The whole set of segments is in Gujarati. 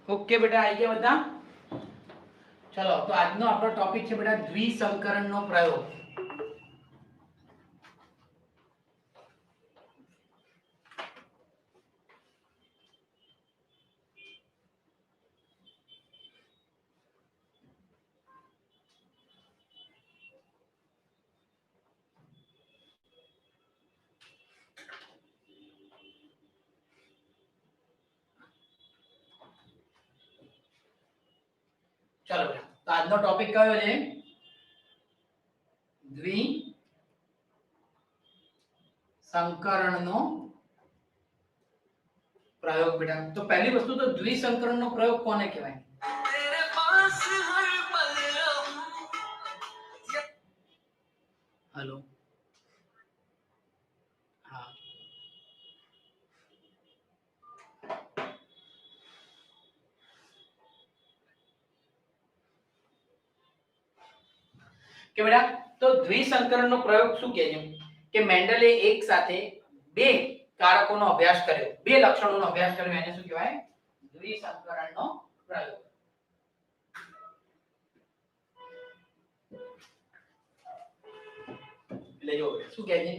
ओके बेटा आई गया बता। चलो तो आज नो आपनो टॉपिक है बेटा द्विसंकरण नो प्रयोग। चलो बेटा तो आज नो टॉपिक कयो है द्विसंकरण नो प्रयोग बेटा। तो पहली वस्तु तो द्विसंकरण नो प्रयोग कोने कहेवाय? हेलो हाँ કે બેટા તો દ્વિસંકરણ નો પ્રયોગ શું કહે છે કે મેન્ડલે એક સાથે બે કારકોનો અભ્યાસ કર્યો, બે લક્ષણોનો અભ્યાસ કર્યો, એને શું કહેવાય? દ્વિસંકરણનો પ્રયોગ. એટલે જો શું કહે છે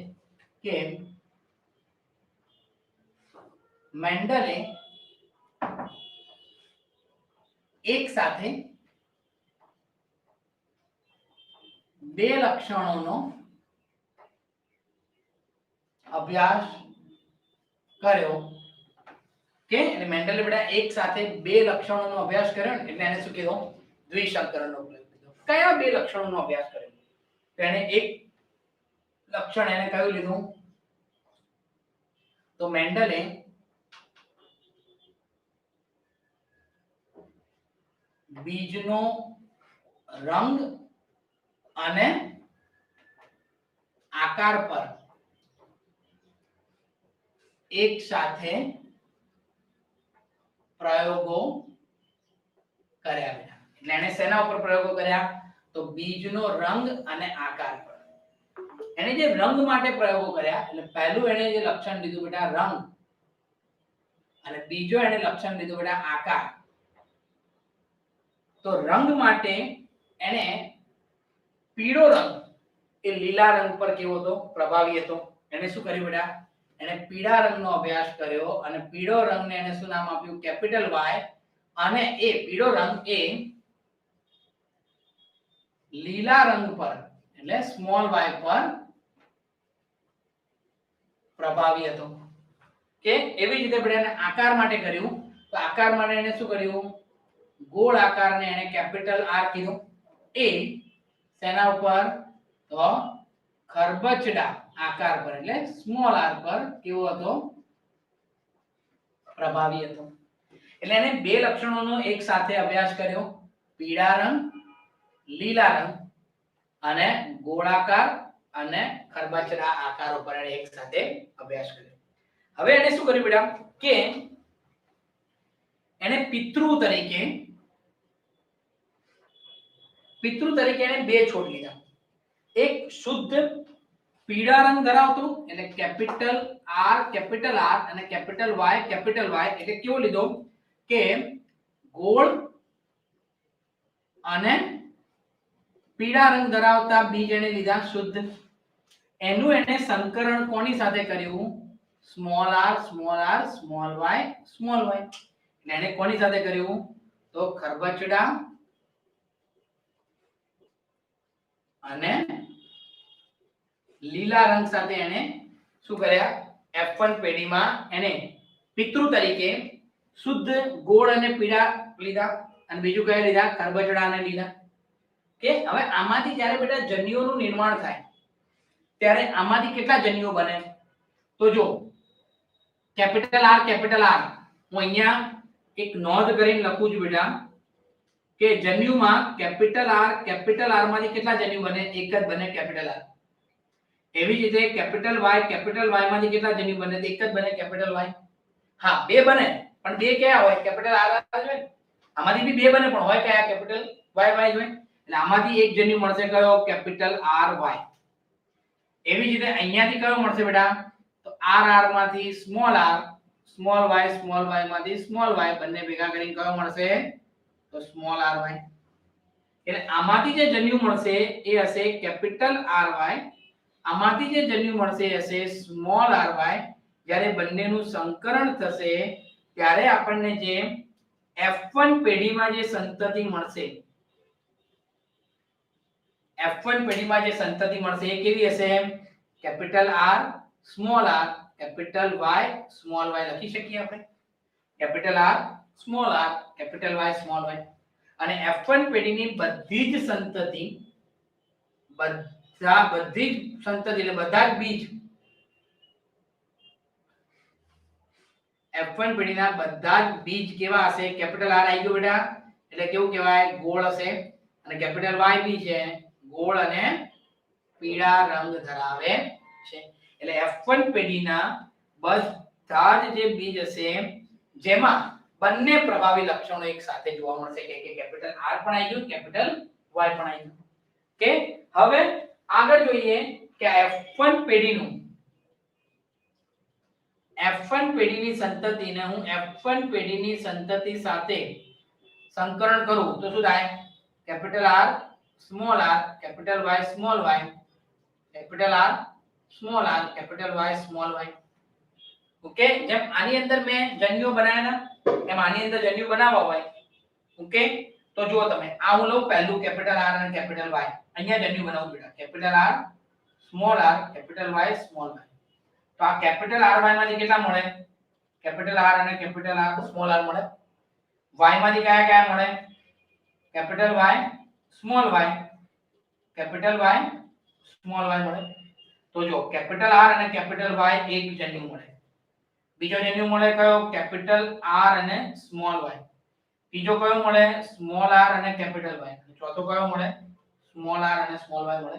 કે મેન્ડલે એક સાથે બે લક્ષણોનો અભ્યાસ કર્યો કે એટલે મેન્ડલે બેટા એક સાથે બે લક્ષણોનો અભ્યાસ કર્યો ને એટલે એને શું કીધું? દ્વિસંકરણનો પ્રયોગ કીધો. કયા બે લક્ષણોનો અભ્યાસ કર્યો? તો એને એક લક્ષણ એને કયું લીધું? તો મેન્ડલે બીજનો રંગ અને આકાર પર એક સાથે પ્રયોગો કર્યા બેટા. એટલે એને શેના ઉપર પ્રયોગો કર્યા? તો બીજનો રંગ અને આકાર પર. એને જે રંગ માટે પ્રયોગો કર્યા એટલે પહેલું એને જે લક્ષણ લીધું બેટા રંગ અને બીજો એને લક્ષણ લીધું બેટા આકાર. તો રંગ માટે એને પીળો રંગ એ લીલા રંગ પર કેવો હતો? પ્રભાવી હતો. એને શું કર્યું બેટા? એને પીળા રંગનો અભ્યાસ કર્યો અને પીળો રંગને એને શું નામ આપ્યું? Capital Y. અને એ પીળો રંગ એ લીલા રંગ પર એટલે સ્મોલ વાય પર પ્રભાવી હતો કે એવી રીતે બેટા એને આકાર માટે કર્યું. તો આકાર માટે એને શું કર્યું? ગોળ આકારને એને કેપિટલ આર કીધું. એ શેના ઉપર? તો ખરબચડા આકાર પર એટલે સ્મોલ આર પર કેવો હતો? પ્રભાવી હતો. એટલે એને બે લક્ષણોનો એક સાથે અભ્યાસ કર્યો, પીળા રંગ, લીલા રંગ અને ગોળાકાર અને ખરબચડા આકારો પર એને એક સાથે અભ્યાસ કર્યો. હવે એને શું કર્યું બેટા કે એને પિતૃ તરીકે એને બે છોડ લીધા. એક શુદ્ધ પીળા રંગ ધરાવતું એટલે કેપિટલ આર અને કેપિટલ વાય એટલે કેવો લીધો કે ગોળ અને પીળા રંગ ધરાવતા બીજ એને લીધા શુદ્ધ. એનું એને સંકરણ કોની સાથે કર્યું? Small R small Y. એટલે એને કોની સાથે કર્યું? તો ખરબચડા અને લીલા રંગ સાથે એને શું કર્યા? F1 પેઢીમાં એને પિતૃ તરીકે શુદ્ધ ગોળ અને પીળા લીધા અને બીજું કયા લીધા? ખરબચડા અને લીલા. કે હવે આમાંથી જ્યારે બેટા જન્યુઓનું નિર્માણ થાય ત્યારે આમાંથી કેટલા જન્યુઓ બને? તો જો કેપિટલ આર હું અહીંયા એક નોંધ કરીને લખું છું બેટા કે જન્યુમાં કેપિટલ આર માંથી કેટલા જન્યુ બને? એક જ બને કેપિટલ આર. એવી જ રીતે કેપિટલ વાય માંથી કેટલા જન્યુ બને? એક જ બને કેપિટલ વાય. હા બે બને પણ બે કયા હોય? કેપિટલ આર જ હોય. આમાંથી બી બે બને પણ હોય કયા? કેપિટલ વાય જ હોય. એટલે આમાંથી એક જન્યુ મળશે કયો? Capital R Y. એવી જ રીતે અહીંયાથી કયો મળશે બેટા? તો આર માંથી સ્મોલ y માંથી સ્મોલ y બંને ભેગા કરીને કયો મળશે તો સ્મોલ ry. એટલે આમાંથી જે જન્યુ મળશે એ હશે કેપિટલ ry, આમાંથી જે જન્યુ મળશે એ હશે સ્મોલ ry. જ્યારે બંનેનું સંકરણ થશે ત્યારે આપણને જે F1 પેઢીમાં જે સંતતિ મળશે, F1 પેઢીમાં જે સંતતિ મળશે એ કેવી હશે? Capital R small r capital Y small y લખી શકીએ આપણે. Capital R small r capital Y small y. અને F1 પેઢીની બધી જ સંતતિ, બધી જ સંતતિ એટલે બધા જ બીજ, F1 પેઢીના બધા જ બીજ કેવા હશે? કેપિટલ R આવી ગયો બેટા એટલે કેવું કહેવાય? ગોળ હશે. અને કેપિટલ Y બી છે, ગોળ અને પીળા રંગ ધરાવે છે. એટલે F1 પેઢીના બધા જ જે બીજ હશે જેમાં બંને પ્રભાવી લક્ષણો એક સાથે જોવા મળશે કે કેપિટલ R પણ આવી ગયું, કેપિટલ Y પણ આવી ગયું. કે હવે આગળ જોઈએ કે F1 પેઢીની સંતતિને હું F1 પેઢીની સંતતિ સાથે સંકરણ કરું તો શું થાય? Capital R small r capital Y small y capital R small r capital Y small y. Okay, જેમ આની અંદર મેં જન્યુઓ બનાવ્યા એમ આની અંદર જન્યુ બનાવવા હોય. ઓકે, તો જુઓ તમે આ હું લઉં પહેલું કેપિટલ R અને કેપિટલ Y. અહીંયા જન્યુ બનાવું બેટા. Capital R small r capital Y small y. તો આ કેપિટલ R y માંથી કેટલા મળે? કેપિટલ R અને કેપિટલ R સ્મોલ r મળે. y માંથી કયા કયા મળે? Capital Y small y capital Y small y મળે. તો જો કેપિટલ R અને કેપિટલ Y એક જન્યુ મળે. બીજો જન્યુ મળે કયો? કેપિટલ R અને સ્મોલ y. ત્રીજો કયો મળે? સ્મોલ r અને કેપિટલ Y. ચોથો કયો મળે? સ્મોલ r અને સ્મોલ y મળે.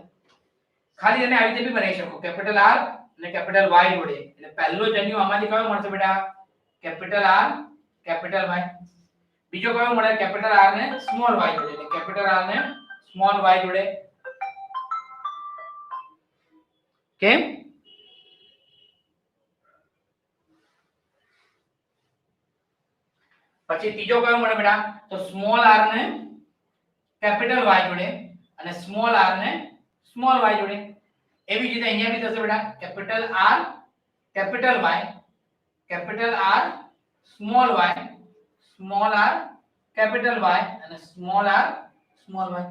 ખાલી એને આવી રીતે બી બનાવી શકો, કેપિટલ R અને કેપિટલ Y જોડે. એટલે પહેલો જન્યુ આમાંથી કયો મળશે બેટા? Capital R capital Y. બીજો કયો મળે? કેપિટલ R ને સ્મોલ y જોડે. એટલે કેપિટલ R ને સ્મોલ y જોડે. કેમ? પછી ત્રીજો કયો મળે બેટા? તો સ્મોલ r ને કેપિટલ Y જોડે અને સ્મોલ r ને સ્મોલ y જોડે. એવી જ રીતે અહીંયા બી થશે બેટા. Capital R capital Y capital R small y small r capital Y અને સ્મોલ r સ્મોલ y.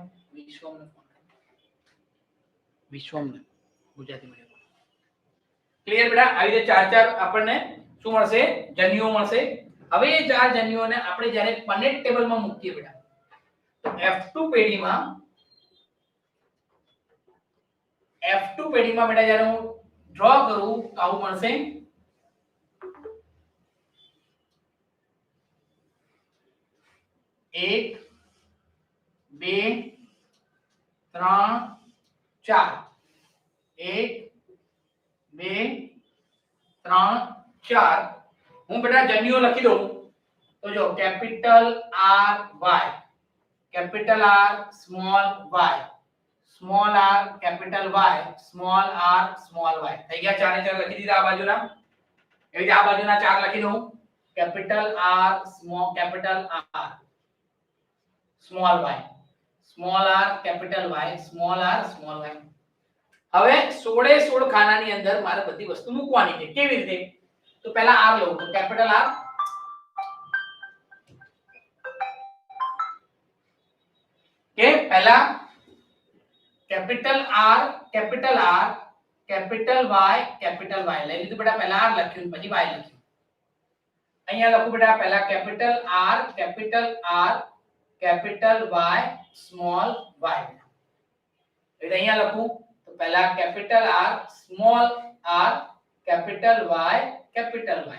વિશ્વમને ગુજરાતી મીડિયમ. ક્લિયર બેટા? આવી રીતે ચાર ચાર આપણને શું મળશે? જન્યુઓ મળશે. હવે એ ચાર જન્યુઓને આપણે જ્યારે પનેટ ટેબલમાં મૂકીએ બેટા તો F2 પેઢીમાં બેટા જ્યારે હું ડ્રો કરું તો આવું મળશે. એક બે ત્રણ ચાર. એક બે ત્રણ ચાર. હું બેટા જન્યુઓ લખી દઉં તો જો capital R Y capital R small y small r capital Y small r small y. થઈ ગયા ચારે ચાર લખી દીધા આ બાજુના. એવી રીતે આ બાજુના ચાર લખી દઉં. Capital R small capital R small y small r capital Y small r small y. હવે 16 ખાનાની અંદર મારે બધી વસ્તુ મૂકવાની છે. કેવી રીતે? તો પહેલા R લઉં તો કેપિટલ R કે પહેલા capital R capital Y capital Y લઈ લીધું બેટા. પહેલા R લખ્યું પછી Y લખ્યું. અહીંયા લખું બેટા પહેલા capital R capital Y small y. એટલે અહીંયા લખું તો પહેલા capital R small r capital Y capital Y.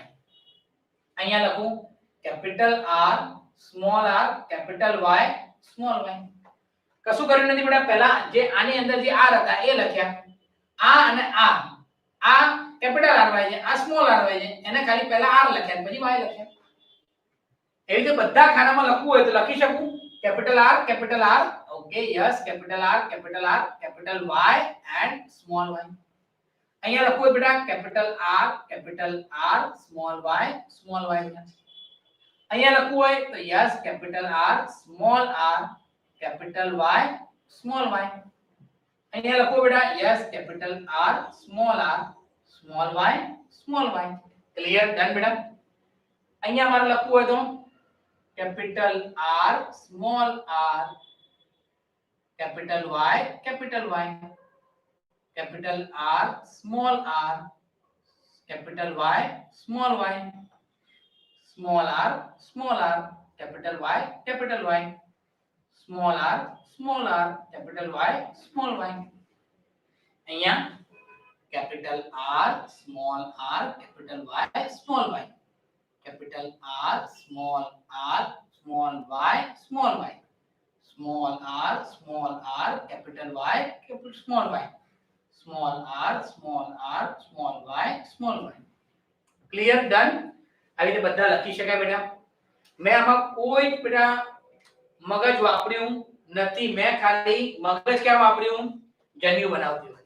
અહીંયા લખું capital R small r capital Y small y. કશું કર્યું નથી બેટા. પહેલા જે આની અંદર જે R હતા એ લખ્યા. આ અને આ કેપિટલ RY છે, આ સ્મોલ ry છે. એને ખાલી પહેલા R લખ્યા પછી Y લખ્યા. એવી રીતે બધા ખાનામાં લખવું હોય તો લખી શકું capital R capital R. Okay yes capital R capital Y and small y. અહીંયા લખવું બેટા કેપિટલ R સ્મોલ y બેટા. અહીંયા લખવું હોય તો yes capital R small r capital Y small y. અહીંયા લખો બેટા yes capital R small y small y. Clear done બેટા. અહીંયા મારે લખવું હોય તો capital R small r capital Y capital R small r capital Y small y small r capital Y capital Y small r capital Y small y. અહીંયા capital R small r capital Y small y capital R small y small y small r capital Y capital small y small r small y small y. Clear done. આવી રીતે બધા લખી શકાય બેટા. મેં આમાં કોઈ બેટા મગજ વાપર્યું નથી. મેં ખાલી મગજ ક્યાં વાપર્યું? જન્યુ બનાવતી વખતે.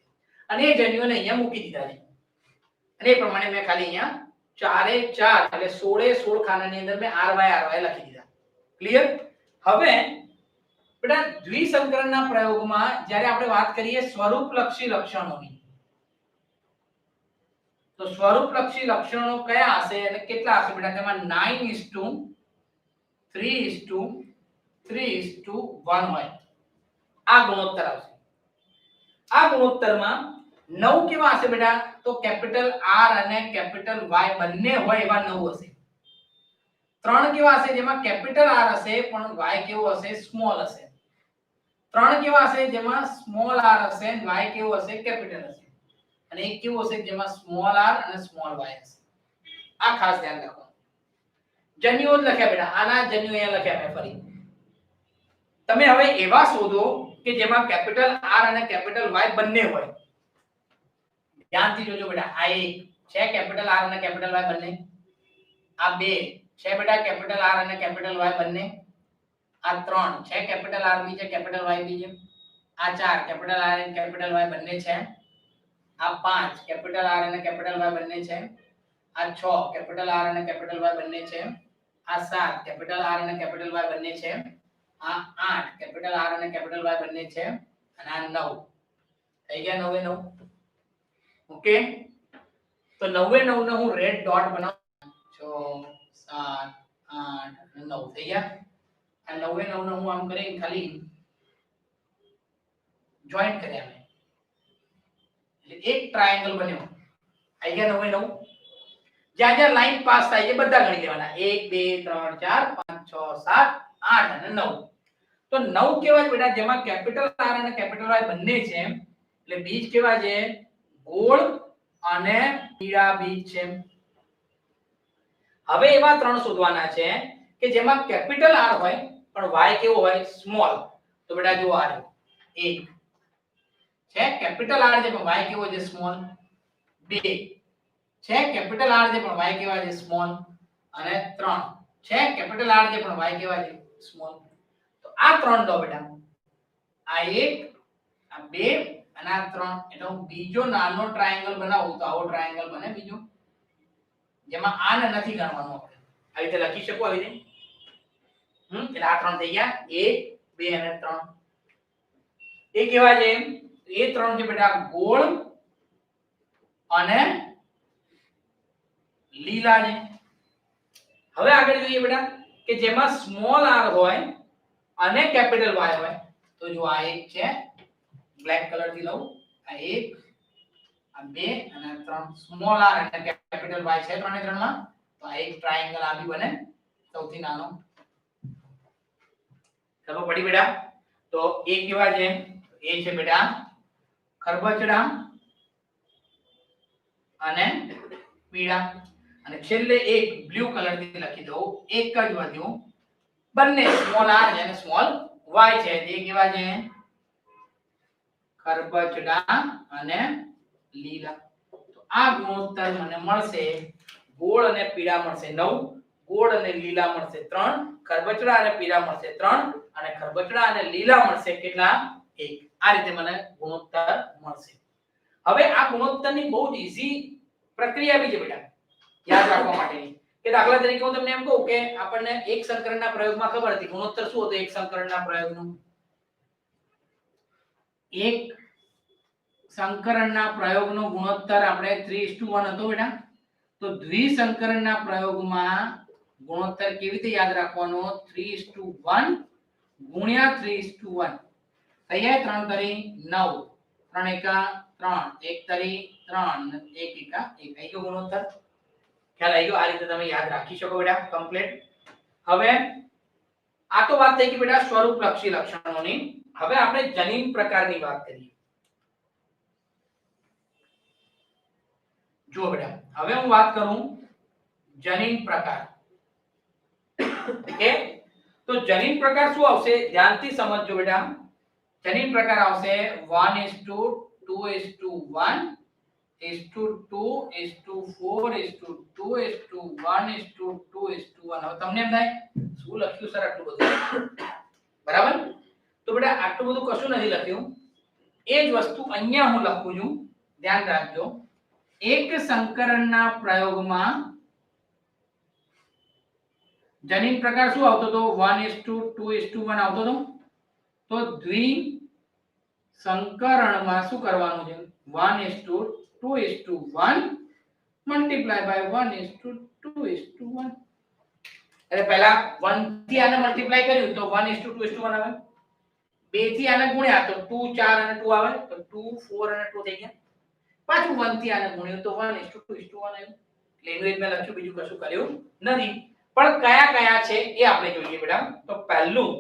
અને એ જન્યુને અહીંયા મૂકી દીધા છે. અને એ પ્રમાણે મેં ખાલી અહીંયા 4 એટલે 16 ખાનાની અંદર મેં ry લખી દીધા. ક્લિયર. હવે બેટા દ્વિસંકરણના પ્રયોગમાં જ્યારે આપણે વાત કરીએ સ્વરૂપલક્ષી લક્ષણોની, તો સ્વરૂપલક્ષી લક્ષણો કયા હશે અને કેટલા હશે બેટા? તેમાં 9:3:3:1 હોય. આ ગુણોત્તર આવશે. આ ગુણોત્તરમાં 9 કેવા હશે બેટા? તો કેપિટલ R અને કેપિટલ Y બંને હોય એવા 9 હશે. 3 કેવા હશે? જેમાં કેપિટલ R હશે પણ Y કેવો હશે? સ્મોલ હશે. 3 કેવા હશે? જેમાં સ્મોલ r હશે અને Y કેવો હશે? કેપિટલ હશે. અને એક કેવો હશે? જેમાં સ્મોલ r અને સ્મોલ y હશે. આ ખાસ ધ્યાન રાખો. જન્યુઓ જ લખ્યા બેટા. આના જન્યુ અહીંયા લખ્યા મેં ફરી. તમે હવે એવા શોધો કે જેમાં કેપિટલ R અને કેપિટલ Y બંને હોય. ધ્યાનથી જોજો બેટા. આ એક છે કેપિટલ R અને કેપિટલ Y બંને. આ બે છે બેટા કેપિટલ R અને કેપિટલ Y બંને. આ 3 છે કેપિટલ R બી છે કેપિટલ Y બી છે. આ 4 કેપિટલ R અને કેપિટલ Y બંને છે. આ 5 કેપિટલ R અને કેપિટલ Y બંને છે. આ 6 કેપિટલ R અને કેપિટલ Y બંને છે. આ 7 કેપિટલ R અને કેપિટલ Y બંને છે. આ 8 કેપિટલ R અને કેપિટલ Y બંને છે. અને આ 9 થઈ ગયા 9 એ 9. ઓકે. તો 9 એ 9 ને હું રેડ ડોટ બનાવું. 6 7 8 અને 9 થઈ ગયા. આ 9 એ 9 ને હું આમ કરીને ખાલી જોઈન્ટ કર્યા મેં. એટલે એક ટ્રાયેંગલ બન્યો. આઈ ગયા 9 એ 9. જ્યાં જ્યાં લાઈન પાસ થાય છે બધા ગણી લેવાના. 1 2 3 4 5 6 7 8 અને 9. તો 9 કેવા બેટા? જેમાં કેપિટલ R અને કેપિટલ Y બંને છે. એટલે બીજ કેવા છે? ગોળ અને પીળા બીજ છે. હવે એવા 3 શોધવાના છે કે જેમાં કેપિટલ R હોય પણ Y કેવો હોય? સ્મોલ. તો બેટા જો આ રહ્યો. 1 છે કેપિટલ R છે પણ Y કેવો છે? સ્મોલ. 2 છે કેપિટલ R છે પણ Y કેવા છે? સ્મોલ. અને 3 છે કેપિટલ R છે પણ Y કેવા છે? સ્મોલ. તો આ 3 લો બેટા. આ 1 આ 2 અને આ 3. એટલે હું બીજો નાનો ટ્રાયેંગલ બનાવું તો આવો ટ્રાયેંગલ બને બીજો, જેમાં આને નથી ગણવાનું આપણે. આવી રીતે લખી શકો આવી રીતે. એટલે આ 3 થઈ ગયા. 1 2 અને 3. એ કેવા છે? એ 3 છે બેટા ગોળ અને લીલા છે. હવે આગળ જોઈએ બેટા કે જેમાં સ્મોલ r હોય અને કેપિટલ Y હોય. તો જો આ એક છે બ્લેક કલર થી લઉં. આ 1 આ 2 અને 3 સ્મોલ r અને કેપિટલ Y છે 3 ને 3 માં. તો આ એક ટ્રાયેંગલ આ બી બને સૌથી નાનો. ચલો પડી બેટા. તો એ કેવા છે? એ છે બેટા ખરબચડા અને પીળા. અને છેલ્લે એક બ્લુ કલર થી લખી દઉં. એક જ વધ્યું. બંને સ્મોલ r છે અને સ્મોલ y છે. એ કેવા છે? ખરબચડા અને લીલા. તો આ ગુણોત્તર મને મળશે. ગોળ અને પીળા મળશે 9, ગોળ અને લીલા મળશે 3, ખરબચડા અને પીળા મળશે 3 અને ખરબચડા અને લીલા મળશે કેટલા? 1. આ રીતે મને ગુણોત્તર મળશે. હવે આ ગુણોત્તરની બહુ જ ઈઝી પ્રક્રિયા બી છે બેટા યાદ રાખવા માટેની કે દાખલા તરીકે હું તમને એમ કહું કે આપણને એક સંકરણના પ્રયોગમાં ખબર હતી ગુણોત્તર શું હતો એક સંકરણના પ્રયોગનો એક સંકરણના પ્રયોગનો ગુણોત્તર આપણે 3:1 હતો બેટા તો દ્વિસંકરણના પ્રયોગમાં ગુણોત્તર કેવી રીતે યાદ રાખવાનો 3:1 ગુણ્યા 3:1 થઈ જાય 3 તરી 9 3 એકા 3 1 તરી 3 1 એકા 1 આઈ ગયો ગુણોત્તર ખ્યાલ આવી ગયો આ રીતે તમે યાદ રાખી શકો બેટા કમ્પ્લીટ હવે આ તો વાત થઈ કે બેટા સ્વરૂપલક્ષી લક્ષણોની હવે આપણે જનીન પ્રકારની વાત કરીએ જો બેટા હવે હું વાત કરું જનીન પ્રકાર ઓકે તો જનીન પ્રકાર શું આવશે ધ્યાનથી સમજજો બેટા જનીન પ્રકાર આવશે 1:2:1:2:4:2:1:1:2 હવે તમને એમ થાય શું લખ્યું સર આટલું બધું બરાબર તો બેટા આટલું બધું કશું નથી લખ્યું એ જ વસ્તુ અહીંયા હું લખું છું ધ્યાન રાખજો એક સંકરણના પ્રયોગમાં જનીન પ્રકાર શું આવતો તો 1:2:1 આવતો તો તો દ્વિ સંકરણમાં શું કરવાનું છે 1:2:1 મલ્ટીપ્લાય બાય 1:2:1 એટલે પહેલા 1 થી આને મલ્ટીપ્લાય કર્યું તો 1:2:1 આવે 2 થી આને ગુણ્યા તો 2 4 અને 2 આવે તો 2 4 અને 2 થઈ ગયા પાછું 1 થી આને ગુણ્યું તો 1:2:1 આવ્યું એટલે એનું એક મેં લખ્યું બીજું કશું કર્યું નથી પણ કયા કયા છે એ આપણે જોઈએ બેટા તો પહેલું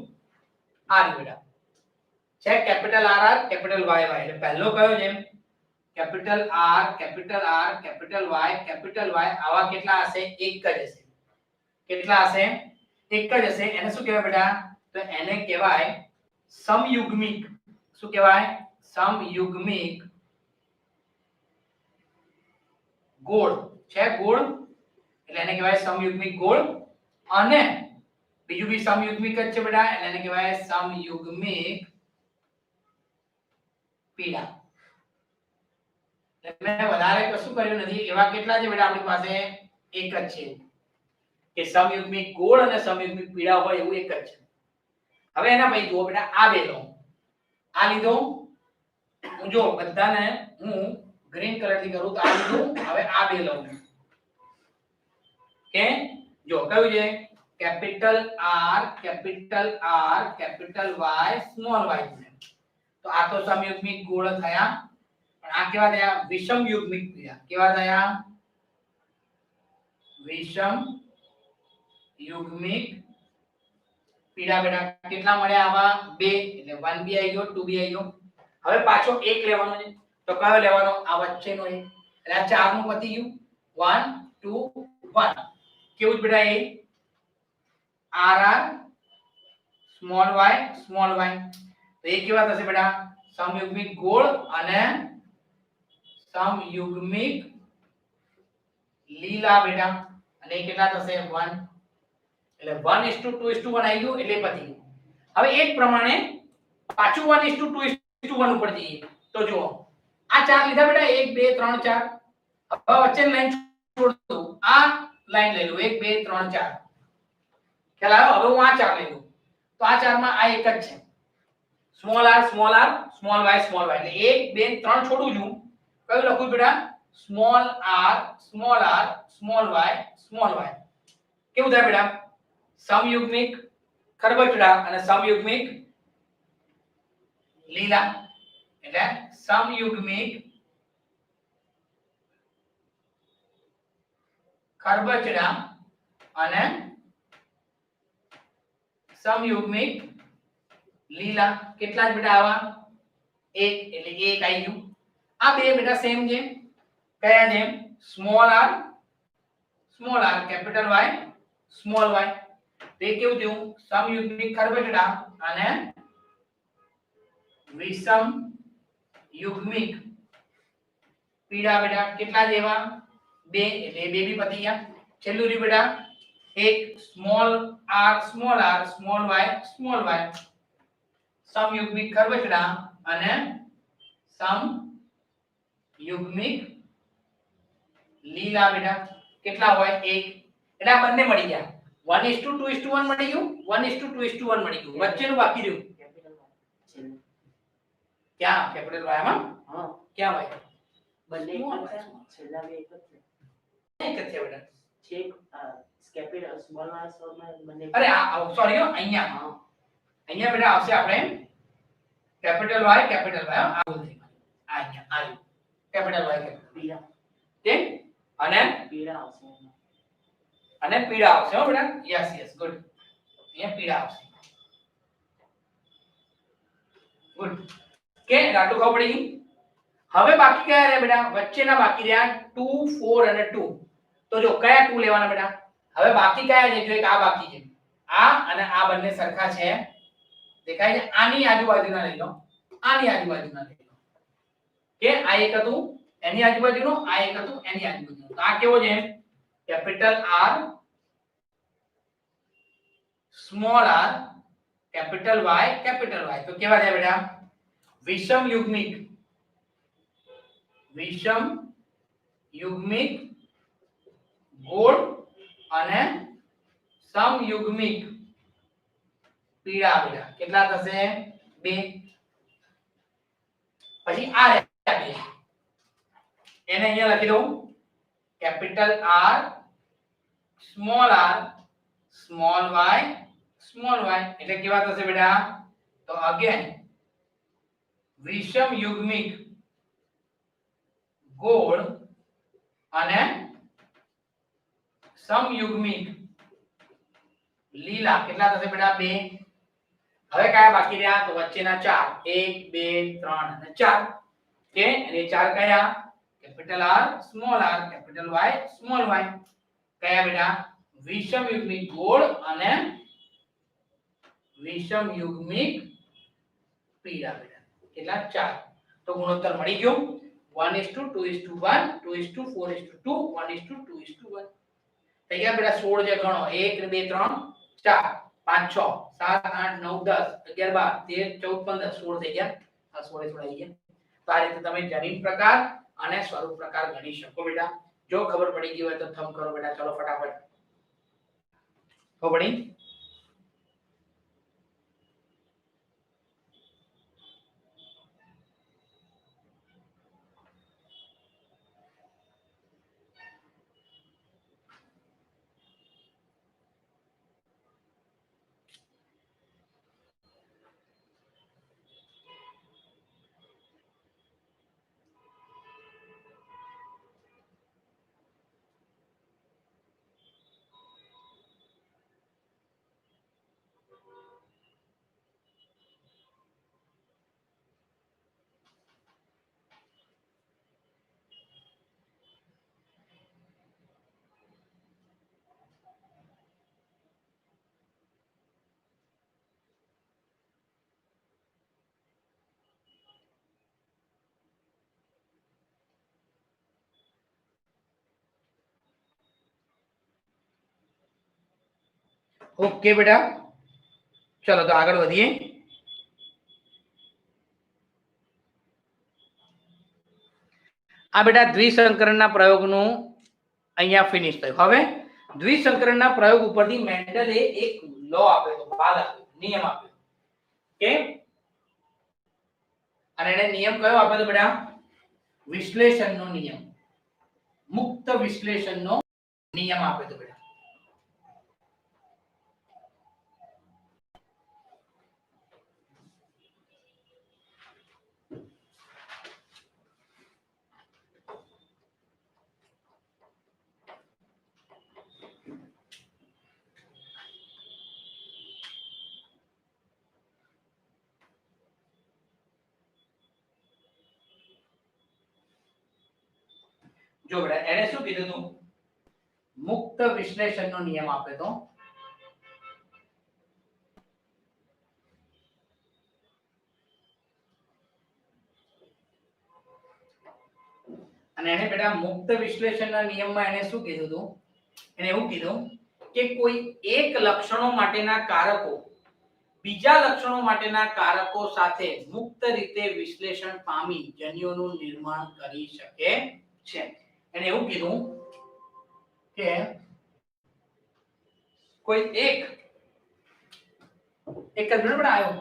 આ રહ્યું બેટા છે capital R capital Y Y એટલે પહેલો કયો છે કેપિટલ આર કેપિટલ વાય આવા કેટલા હશે એક જ હશે કેટલા હશે એક જ હશે એને શું કહેવાય બેટા તો એને કહેવાય સમયુગ્મિક શું કહેવાય સમયુગ્મિક ગોળ છે ગોળ એટલે એને કહેવાય સમયુગ્મિક ગોળ અને બીજું બી સમયુગ્મિક જ છે બેટા એટલે એને કહેવાય સમયુગ્મિક પીડા મેં વધારે કશું કર્યું નથી એવા કેટલા છે બેટા આપણી પાસે એક જ છે કે સમયુગ્મિક ગોળ અને સમયુગ્મિક પીડા હોય એવું એક જ છે હવે એના પછી જુઓ બેટા આ બે લો આ લીધો હું જો બધાને હું ગ્રીન કલર થી કરું તો આ લીધું હવે આ બે લઉં કે જો કયું છે capital R capital Y small Y તો આ તો સમયુગ્મિક ગોળ થયા પણ આ કેવા થયા વિષમ યુગ્મિક પીડા કેવા થયા વિષમ યુગ્મિક પીડા બેટા કેટલા મળ્યા આવા બે એટલે 1 બી આવી ગયો 2 બી આવી ગયો હવે પાછો એક લેવાનો છે તો કયો લેવાનો આ વચ્ચેનો એક એટલે આ ચાર નું પતી ગયું 1 2 1 કેવું જ બેટા એ આર સ્મોલ વાય તો એ કેવા થશે બેટા સમયુગ્મિક ગોળ અને સમયુગ્મિક લીલા બેટા અને એ કેટલા થશે 1 એટલે 1:2:1 આવી ગયું એટલે પતી ગયું હવે એ જ પ્રમાણે પાછું 1:2:1 ઉપર જઈએ તો જુઓ આ ચાર લીધા બેટા 1 2 3 4 હવે વચ્ચેની લાઈન છોડ દઉં આ લાઈન લઈ લો 1 2 3 4 ખ્યાલ આવ્યો હવે હું આ ચાર લઈ લઉં તો આ ચારમાં આ એક જ છે સ્મોલ આર સ્મોલ વાય એટલે 1 2 3 છોડું છું કયું લખું બેટા સ્મોલ આર સ્મોલ વાય કેવું થાય બેટા સમયુગ્મિક ખરબચડા અને સમયુગ્મિક લીલા એટલે સમયુગ્મિક ખરબચડા અને સમયુગ્મિક લીલા કેટલા જ બેટા આવા એક એટલે એક આવી ગયું આ બે બેટા સેમ છે કયા છે small R capital Y small Y તો એ કેવું થયું સમયુગ્મિક ખરબચડા અને વિષમ યુગ્મિક પીડા બેટા કેટલા જેવા બે એટલે બે બી પતી ગયા છેલ્લું રહ્યું બેટા એક સ્મોલ વાય સમયુગ્મિક ખરબચડા અને સમ યુગ્મિક લીલા બેટા કેટલા હોય 1 એટલે આ બંને મળી ગયા 1:2:1 મળી ગયું 1:2:1 મળી ગયું વચ્ચેનું બાકી રહ્યું ક્યાં કેપિટલ વાય માં હા ક્યાં હોય બંને છેલ્લા બે એક જ છે બેટા છેક કેપિટલ સ્મોલ વાય સ્મોલ બંને અરે આ સોરી અહીંયા હા અહીંયા બેટા આવશે આપણે કેપિટલ વાય આ ભૂલ થઈ આ અહીંયા આ કેપિટલ વાય કેપિટલ પીડા તે અને પીડા આવશે હો બેટા યસ ગુડ અહીંયા પીડા આવશે ગુડ કે રાટુ ખબર પડી ગઈ હવે બાકી કયા રહ્યા બેટા વચ્ચેના બાકી રહ્યા 2 4 અને 2 તો જો કયા 2 લેવાના બેટા હવે બાકી કયા છે જો એક આ બાકી છે આ અને આ બંને સરખા છે દેખાય છે આની આજુબાજુના લઈ લો આની આજુબાજુના લઈ લો કે આ એક હતું એની આજુબાજુનો આ એક હતું એની આજુબાજુનો તો આ કેવો છે capital R small r capital Y તો કેવા છે બેટા વિષમ યુગ્મિક ગોળ અને સમયુગ્મિક પીળા બેટા કેટલા થશે 2 પછી આ રહ્યા 2 એને અહીંયા લખી દઉં કેપિટલ R સ્મોલ y એટલે કેવા થશે બેટા તો અગેન વિષમ યુગ્મિક ગોળ અને સમયુગ્મિક લીલા કેટલા થશે બેટા 2 હવે કયા બાકી રહ્યા તો વચ્ચેના 4 1 2 3 અને 4 કે અને 4 કયા capital R small r capital Y small y કયા બેટા વિષમ યુગ્મિક ગોળ અને વિષમ યુગ્મિક પીળા બેટા કેટલા 4 તો ગુણોત્તર મળી ગયો 1:2:1 2:4:2 1:2:1 થઈ ગયા બેટા 16 જે ગણો 1 2 3 4 5 6 7 8 9 10 11 12 13 14 15 16 થઈ ગયા આ 16 છોડાઈ ગયા તો આ રીતે તમે જમીન પ્રકાર અને સ્વરૂપ પ્રકાર ગણી શકો બેટા જો ખબર પડી ગઈ હોય તો થંબ કરો બેટા ચલો ફટાફટ ખબર પડી ओके बेटा चलो तो आगे बढ़िए आ बेटा द्विसंकरणના પ્રયોગનું અહીંયા ફિનિશ થયું હવે દ્વિસંકરણના પ્રયોગ ઉપરથી મેન્ડલે એક લો આપ્યો તો બાદ આપ્યો નિયમ આપ્યો કે અને એને નિયમ કયો આપ્યો તો બેટા વિશ્લેષણનો નિયમ મુક્ત વિશ્લેષણનો નિયમ આપ્યો તો બેટા जो बेटा એને શું કીધું તું મુક્ત વિશ્લેષણનો નિયમ આપ્યો તો અને એને બેટા મુક્ત વિશ્લેષણના નિયમમાં એને શું કીધું તું એને એવું કીધું કે કોઈ એક લક્ષણો માટેના કારકો બીજા લક્ષણો માટેના કારકો સાથે મુક્ત રીતે વિશ્લેષણ પામી જન્યુઓનું નિર્માણ કરી શકે છે. એને એવું કીધું કે કોઈ એક જ મિનિટ આવ્યો.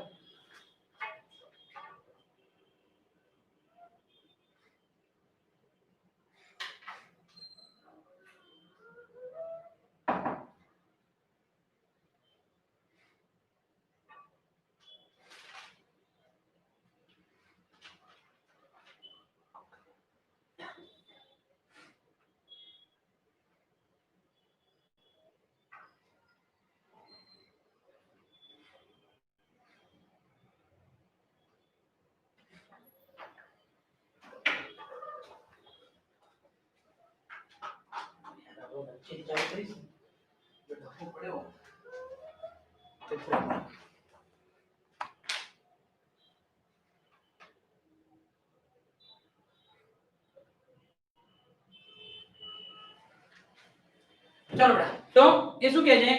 ચલો બેટા, તો એ શું કહે છે,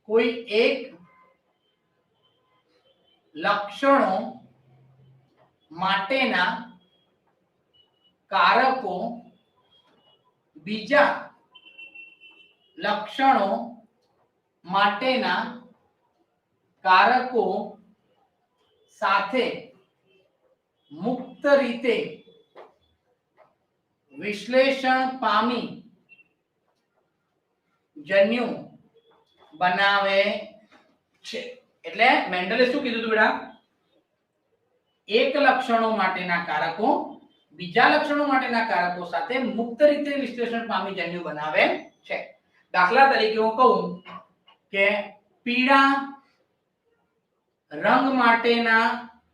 કોઈ એક લક્ષણો માટેના કારકો બીજા લક્ષણો માટેના કારકો સાથે મુક્ત રીતે વિશ્લેષણ પામી જન્યુ બનાવે છે. એટલે મેન્ડલે શું કીધું હતું બેટા, એક લક્ષણો માટેના કારકો બીજા લક્ષણો માટેના કારકો સાથે મુક્ત રીતે વિશ્લેષણ પામી જન્યુ બનાવે છે. દાખલા તરીકે હું કહું કે પીળા રંગ માટેના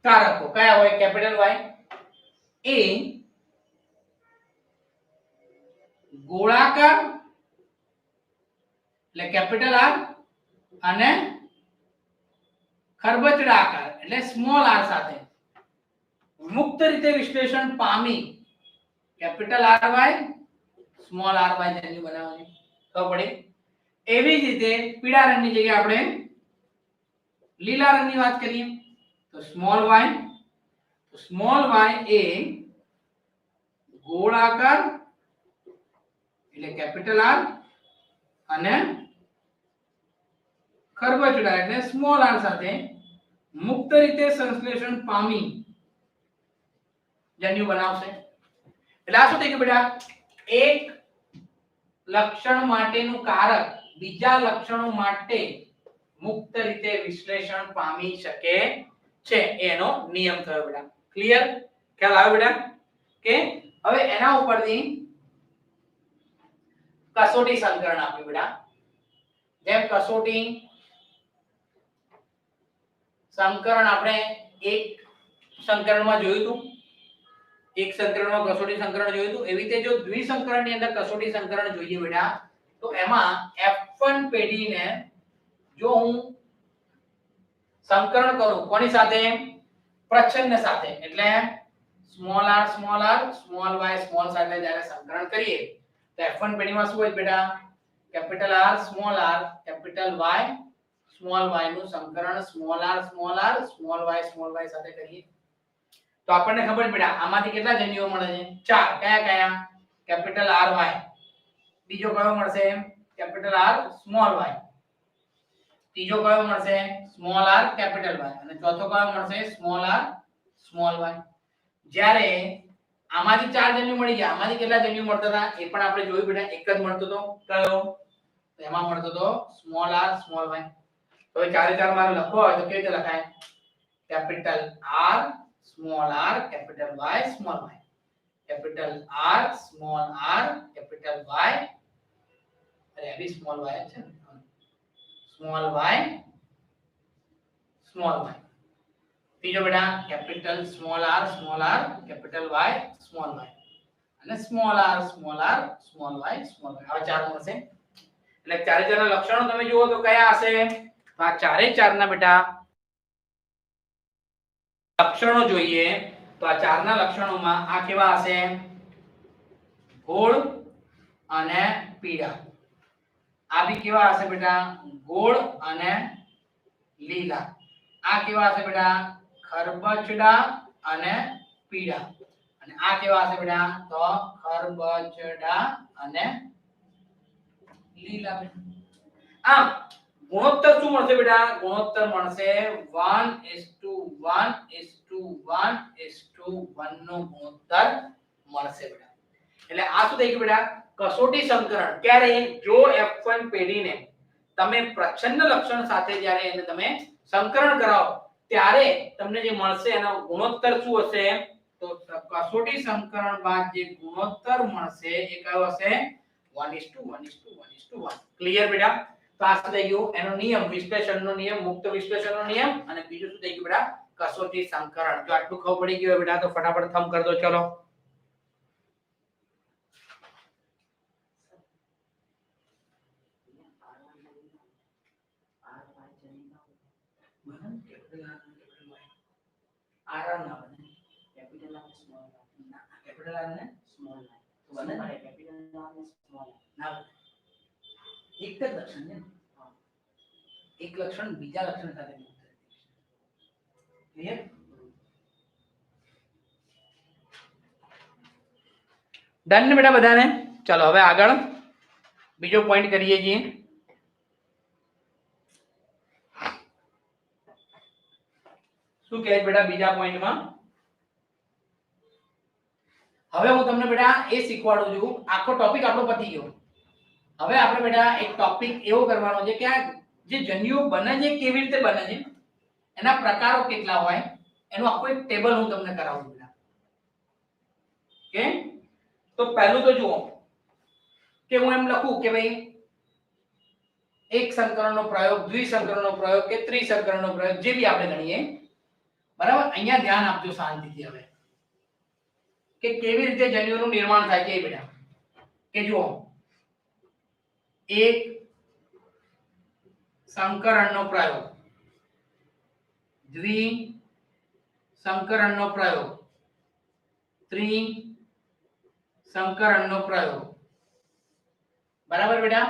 કારકો કયા હોય, કેપિટલ વાય. એ ગોળાકાર એટલે કેપિટલ આર અને ખરબચડાકાર એટલે સ્મોલ આર સાથે મુક્ત રીતે વિશ્લેષણ પામી capital R Y small R Y જન્યુ બનાવવાની તો પડે. એવી જ રીતે પીળા રંગની જગ્યાએ આપણે લીલા રંગની વાત કરીએ તો સ્મોલ વાય એ ગોળાકાર એટલે કેપિટલ આર અને ખરબચડા એટલે સ્મોલ આર સાથે મુક્ત રીતે સંશ્લેષણ પામી જન્યુ બનાવશે. એટલે આ શું થઈ ગયું બેટા, એક લક્ષણ માટેનું કારક બીજા લક્ષણો માટે મુક્ત રીતે વિશ્લેષણ પામી શકે છે, એનો નિયમ થયો બેટા. ક્લિયર? ખ્યાલ આવ્યો બેટા? કે હવે એના ઉપરથી કસોટી સમીકરણ આપ્યું બેટા. જેમ કસોટી સમીકરણ આપણે એક સંકરણમાં જોયું હતું, એક સંકરણમાં કસોટી સંકરણ જોયું હતું, એવી રીતે જો દ્વિસંકરણની અંદર કસોટી સંકરણ જોઈએ બેટા તો એમાં F1 પેઢીને જો હું સંકરણ કરું કોની સાથે, પ્રચ્છન્ન સાથે, એટલે small r small y small સાથે જ્યારે સંકરણ કરીએ તો F1 પેઢીમાં શું હોય બેટા, capital R capital Y small y નું સંકરણ સ્મોલ r સ્મોલ y સાથે કરીએ તો આપણને ખબર છે બેટા આમાંથી કેટલા જન્યુઓ મળે છે, ચાર. કયા કયા? કેપિટલ R Y, બીજો કયો મળશે કેપિટલ R સ્મોલ y, ત્રીજો કયો મળશે સ્મોલ r કેપિટલ Y અને ચોથો કયો મળશે સ્મોલ r સ્મોલ y. જ્યારે આમાંથી ચાર જન્યુ મળી ગયા, આમાંથી કેટલા જન્યુ મળતા હતા એ પણ આપણે જોયું બેટા, એક જ મળતો હતો. કયો? તો એમાં મળતો હતો સ્મોલ r સ્મોલ y. તો ચારે ચાર મારે લખવો હોય તો કેવી રીતે લખાય, capital R small r capital Y small y, capital R small r capital Y અરે આવી સ્મોલ y છે ને, સ્મોલ y સ્મોલ y. ત્રીજો બેટા capital small r capital Y small y અને small r small y small y. આ ચાર મળશે. એટલે ચારે ચારના લક્ષણો તમે જુઓ તો કયા હશે, તો આ ચારે ચારના બેટા લક્ષણો જોઈએ તો આ ચારના લક્ષણોમાં આ કેવા હશે, ગોળ અને પીળા. આ બી કેવા હશે બેટા, ગોળ અને લીલા. આ કેવા હશે બેટા? ખરબચડા અને પીળા. અને આ કેવા હશે બેટા? તો ખરબચડા અને લીલા. આમ ગુણોત્તર શું મળશે બેટા? ગુણોત્તર મળશે 1:1:1:1 નો ગુણોત્તર મળશે બેટા. એટલે આ શું થઈ ગયું બેટા? કસોટી સંકરણ. ક્યારે? જો F1 પેઢીને તમે પ્રચ્છન્ન લક્ષણ સાથે જ્યારે એને તમે સંકરણ કરાવો ત્યારે તમને જે મળશે એનો ગુણોત્તર શું હશે? તો કસોટી સંકરણ બાદ જે ગુણોત્તર મળશે એ કયો હશે? 1:1:1:1. ક્લિયર બેટા? તો આ શું થઈ ગયું? એનો નિયમ, વિશ્લેષણનો નિયમ, મુક્ત વિશ્લેષણનો નિયમ, અને બીજું શું થઈ ગયું બેટા? કસોટી સંકરણ. જો આટલું ખબર પડી ગયું બેટા તો ફટાફટ થંબ કરી દો. ચલો આર ના બને, કેપિટલ આર સ્મોલ આર ના, કેપિટલ આર ને સ્મોલ આર તો બને ને, કેપિટલ આર ને સ્મોલ આર ના બને. એક જ લક્ષણ છે. એક લક્ષણ બીજા લક્ષણ સાથે મુક્ત થાય. ક્લિયર? ડન ને બેટા બધાને? ચલો હવે આગળ બીજો પોઈન્ટ કરીએ છીએ. શું કહે છે બેટા બીજા પોઈન્ટમાં? હવે હું તમને બેટા એ શીખવાડું છું. આખો ટોપિક આપણો પતી ગયો. હવે આપણે બેટા એક ટોપિક એવો કરવાનો છે કે આ જે જન્યુઓ બને છે કેવી રીતે બને છે, એના પ્રકારો કેટલા હોય, એનું આખું એક ટેબલ હું તમને કરાવું બેટા. ઓકે? તો પહેલું તો જુઓ કે હું એમ લખું કે ભાઈ એક સંકરણનો પ્રયોગ, દ્વિસંકરણનો પ્રયોગ કે ત્રિસંકરણનો પ્રયોગ, જે બી આપણે ગણીએ. બરાબર? અહીંયા ધ્યાન આપજો શાંતિથી હવે કે કેવી રીતે જન્યુઓનું નિર્માણ થાય છે બેટા. કે જુઓ, એક સંકરણનો પ્રયોગ, દ્વિસંકરણનો પ્રયોગ, ત્રિસંકરણનો પ્રયોગ. બરાબર બેટા?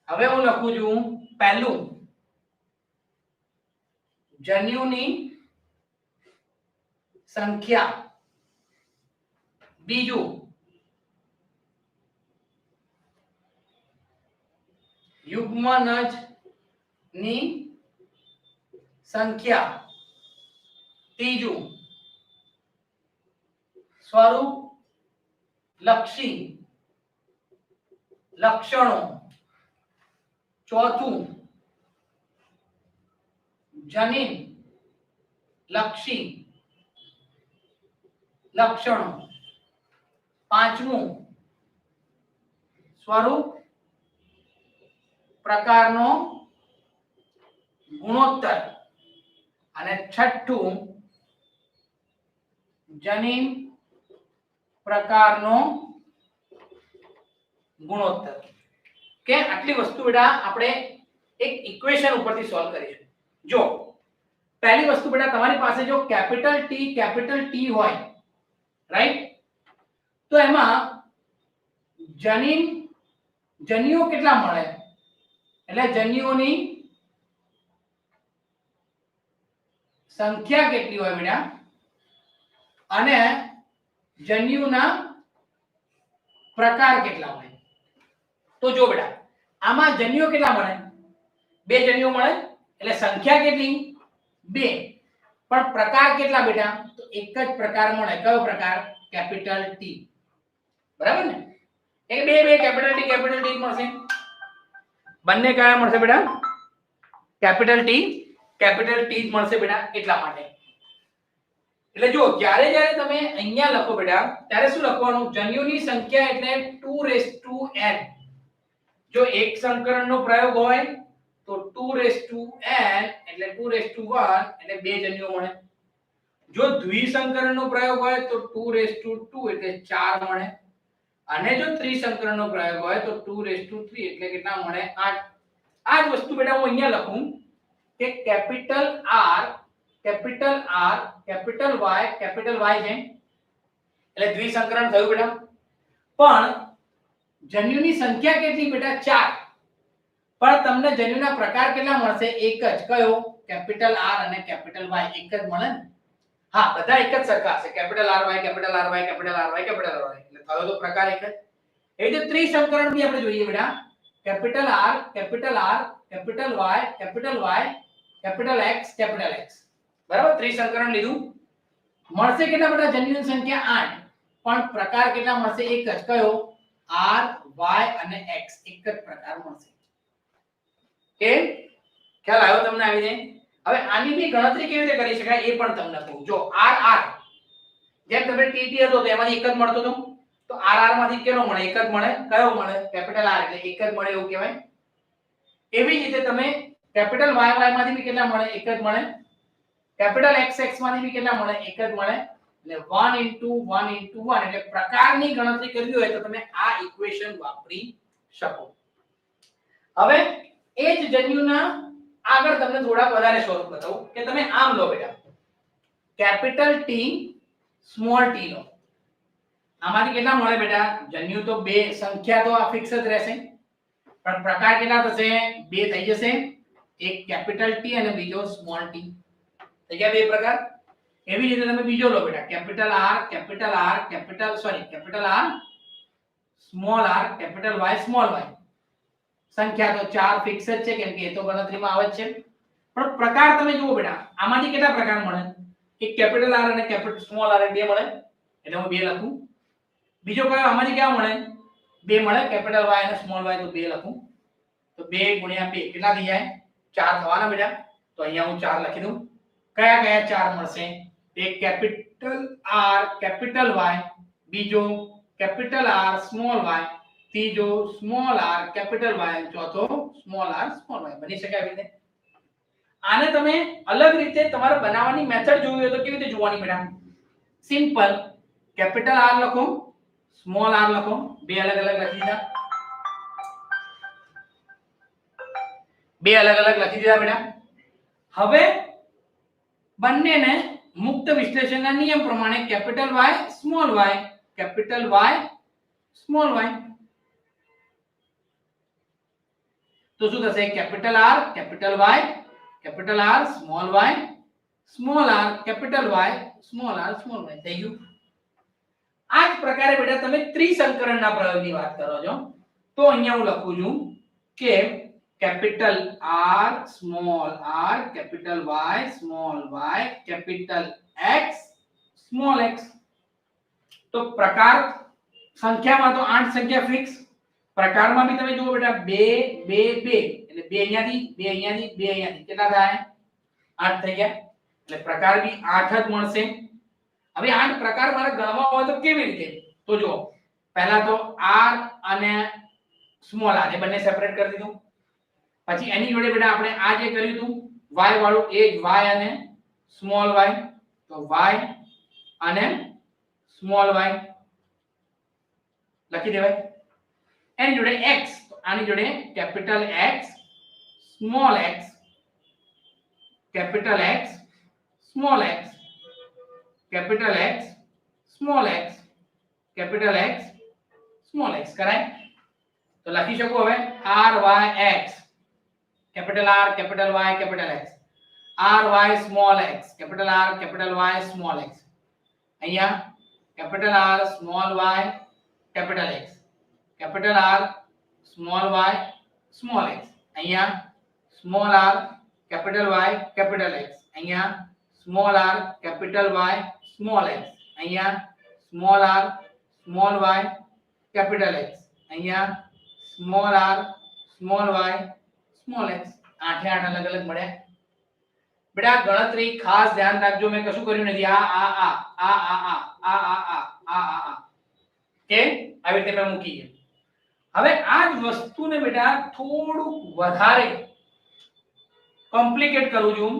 હવે હું લખું છું પહેલું જન્યુની સંખ્યા, બીજું યુગ્મનજની સંખ્યા, ત્રીજું સ્વરૂપ લક્ષી લક્ષણો, ચોથું જનીન લક્ષી લક્ષણો, પાંચમું સ્વરૂપ પ્રકારનો ગુણોત્તર, અને છઠ્ઠું જનીન પ્રકારનો ગુણોત્તર. કે આટલી વસ્તુ બેટા આપણે એક ઇક્વેશન ઉપરથી સોલ્વ કરીશું. જો પહેલી વસ્તુ બેટા તમારી પાસે જો કેપિટલ ટી હોય, રાઈટ, તો એમાં જન્યુઓ કેટલા મળે? એટલે જન્યુઓની સંખ્યા કેટલી હોય બેટા, અને જન્યુના પ્રકાર કેટલા હોય. તો જો બેટા આમાં જન્યુઓ કેટલા મળે? 2 જન્યુઓ મળે. એટલે સંખ્યા કેટલી? 2. પણ પ્રકાર કેટલા બેટા? તો એક જ પ્રકાર મળે. કયો પ્રકાર? Capital T. બરાબર ને? એક બે કેપિટલ ટી મળશે. બંને કયા મળશે બેટા? કેપિટલ ટી જ મળશે બેટા. એટલા માટે એટલે જો જ્યારે તમે અહીંયા લખો બેટા ત્યારે શું લખવાનું? જન્યુની સંખ્યા એટલે 2n. જો એક સંકરણનો પ્રયોગ હોય તો 2n એટલે 2:1 એટલે 2 જન્યુઓ મળે. જો દ્વિસંકરણનો પ્રયોગ હોય તો 2:2 એટલે 4 મળે. અને જો ત્રિસંકરણનો પ્રયોગ હોય તો 2:3 એટલે કેટલા મળે? 8. આ જ વસ્તુ બેટા હું અહીંયા લખું કે કેપિટલ R, કેપિટલ Y છે એટલે દ્વિસંકરણ થયું બેટા. પણ જન્યુની સંખ્યા કેટલી બેટા? 4. પણ તમને જન્યુના પ્રકાર કેટલા મળશે? એક જ. કયો? કેપિટલ આર અને કેપિટલ વાય એક જ મળે ને? હા, બધા એક જ સરખા હશે. Capital R Y capital R Y capital R Y capital R Y, એટલે થયો તો પ્રકાર એક જ. એ રીતે ત્રિસંકરણ બી આપણે જોઈએ બેટા. Capital R capital R capital Y capital X capital X, બરાબર. ત્રિસંકરણ લીધું. મળશે કેટલા બેટા? જન્યુની સંખ્યા 8, પણ પ્રકાર કેટલા મળશે? એક જ. કયો? આર વાય અને એક્સ, એક જ પ્રકાર મળશે. કે ખ્યાલ આવ્યો તમને? આવી જાય. હવે આની બી ગણતરી કેવી રીતે કરી શકાય એ પણ તમને કહું. જો આર આર, જેમ તમે ટીટી હતો તો એમાંથી એક જ મળતો હતો, તો આર આર માંથી કેટલો મળે? એક જ મળે. કયો મળે? કેપિટલ આર, એટલે એક જ મળે એવું કહેવાય. એવી જ રીતે તમે કેપિટલ વાય વાય માંથી બી કેટલા મળે? એક જ મળે. કેપિટલ એક્સ એક્સ માંથી બી કેટલા મળે? એક જ મળે. એટલે 1 * 1 * 1, એટલે પ્રકારની ગણતરી કરવી હોય તો તમે આ ઇક્વેશન વાપરી શકો. હવે એ જ જન્યુના આગળ તમને થોડા વધારે સ્વરૂપ બતાવું કે તમે આમ લો બેટા. કેપિટલ ટી સ્મોલ ટી લો. આમાંથી કેટલા મળે બેટા? જન્યુ તો બે, સંખ્યા તો આ ફિક્સ જ રહેશે, પણ પ્રકાર કેટલા થશે? બે થઈ જશે. એક કેપિટલ ટી અને બીજો સ્મોલ ટી. થઈ ગયા બે પ્રકાર. એવી રીતે તમે બીજો લો બેટા. Capital R capital R capital R small R capital Y small Y. સંખ્યા તો ચાર ફિક્સ જ છે, કેમ કે એ તો ગણતરીમાં આવે જ છે. પણ પ્રકાર તમે જુઓ બેટા, આમાંથી કેટલા પ્રકાર મળે? એક કેપિટલ આર અને કેપિટલ સ્મોલ આર બે મળે, એટલે હું બે લખું. બીજો કયો? આમાંથી કેવા મળે? બે મળે. કેપિટલ વાય અને સ્મોલ વાય, તો બે લખું. તો 2 * 2 કેટલા થઈ જાય? 4 થવાના બેટા. તો અહીંયા હું 4 લખી દઉં. કયા કયા 4 મળશે? એક કેપિટલ આર કેપિટલ વાય, બીજો કેપિટલ આર સ્મોલ વાય, ત્રીજો સ્મોલ આર કેપિટલ વાય, ચોથો સ્મોલ આર સ્મોલ વાય. બની શકે આવી રીતે. આને તમે અલગ રીતે તમારે બનાવવાની મેથડ જોવી હોય તો કેવી રીતે જોવાની બેટા? સિમ્પલ. કેપિટલ આર લખો, સ્મોલ આર લખો, બે અલગ અલગ લખી દીધા. બે અલગ અલગ લખી દીધા બેટા. હવે બંનેને મુક્ત વિશ્લેષણના નિયમ પ્રમાણે capital Y small Y capital Y small Y, તો શું થશે? Capital R capital Y capital R small Y small R capital Y small R small Y. થઈ ગયું. આ જ પ્રકારે બેટા તમે ત્રિસંકરણના પ્રયોગની વાત કરો છો, તો અહીંયા હું લખું છું કે capital R small R capital Y small Y capital X small X. તો પ્રકાર સંખ્યામાં તો 8 સંખ્યા ફિક્સ. પ્રકારમાં બી તમે જુઓ બેટા 2 2 2, એટલે 2 અહીંયાથી 2 અહીંયાથી 2 અહીંયાથી કેટલા થાય? 8 થઈ ગયા. એટલે પ્રકાર બી 8 જ મળશે. હવે 8 પ્રકાર મારે ગણવા હોય તો કેવી રીતે? તો જો પહેલા તો r અને સ્મોલ r એ બંને સેપરેટ કરી દીધું. પછી એની જોડે બેટા આપણે આ જે કર્યું હતું y વાળું, એ જ y અને સ્મોલ y, તો y અને સ્મોલ y લખી દેવાય. એની જોડે x, તો આની જોડે capital x small x capital x small x capital x small x capital x small x કરાય. તો લખી શકો હવે r y x capital R capital Y capital X, r y small x capital R capital Y small x. અહીંયા capital R small y capital X capital R small y small x. અહીંયા small r capital Y capital X. અહીંયા small r capital Y small x. અહીંયા small r small y capital X. અહીંયા small r small y small x. 8 8 અલગ અલગ મળ્યા. બેટા ગણતરી ખાસ ધ્યાન રાખજો, મેં કશું કર્યું નથી. આ કે આવી રીતે મેં મૂકી છે. હવે આ જ વસ્તુને બેટા થોડું વધારે કોમ્પ્લિકેટ કરું છું